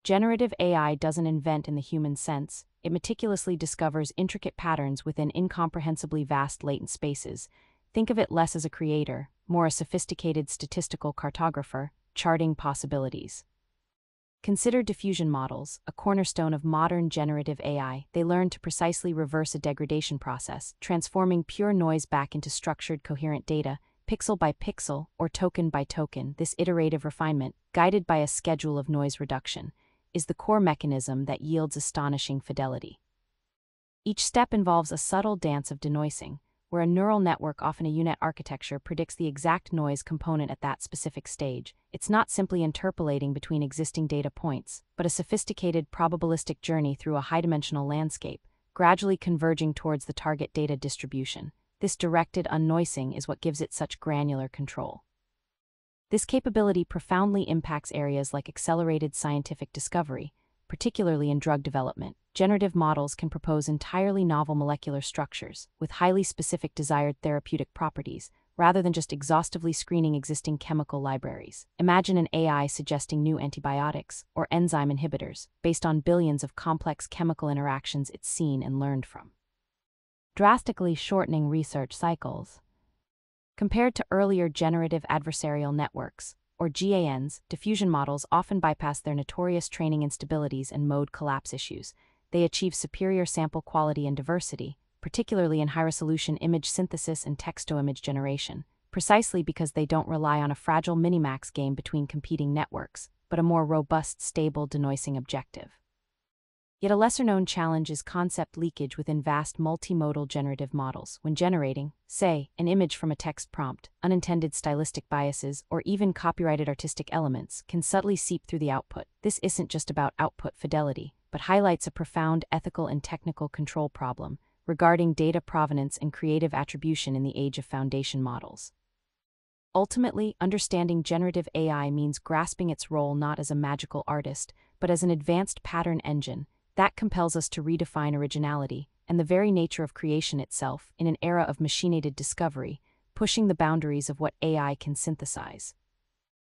Generative AI doesn't invent in the human sense. It meticulously discovers intricate patterns within incomprehensibly vast latent spaces. Think of it less as a creator, more a sophisticated statistical cartographer, charting possibilities. Consider diffusion models, a cornerstone of modern generative AI. They learn to precisely reverse a degradation process, transforming pure noise back into structured, coherent data, pixel by pixel or token by token. This iterative refinement, guided by a schedule of noise reduction, is the core mechanism that yields astonishing fidelity. Each step involves a subtle dance of denoising, where a neural network, often a U-net architecture, predicts the exact noise component at that specific stage. It's not simply interpolating between existing data points, but a sophisticated probabilistic journey through a high-dimensional landscape, gradually converging towards the target data distribution. This directed unnoising is what gives it such granular control. This capability profoundly impacts areas like accelerated scientific discovery, particularly in drug development. Generative models can propose entirely novel molecular structures with highly specific desired therapeutic properties, rather than just exhaustively screening existing chemical libraries. Imagine an AI suggesting new antibiotics or enzyme inhibitors based on billions of complex chemical interactions it's seen and learned from, drastically shortening research cycles. Compared to earlier generative adversarial networks, or GANs, diffusion models often bypass their notorious training instabilities and mode collapse issues. They achieve superior sample quality and diversity, particularly in high-resolution image synthesis and text-to-image generation, precisely because they don't rely on a fragile minimax game between competing networks, but a more robust, stable denoising objective. Yet a lesser-known challenge is concept leakage within vast multimodal generative models. When generating, say, an image from a text prompt, unintended stylistic biases or even copyrighted artistic elements can subtly seep through the output. This isn't just about output fidelity, but highlights a profound ethical and technical control problem regarding data provenance and creative attribution in the age of foundation models. Ultimately, understanding generative AI means grasping its role not as a magical artist, but as an advanced pattern engine that compels us to redefine originality and the very nature of creation itself in an era of machine-aided discovery, pushing the boundaries of what AI can synthesize.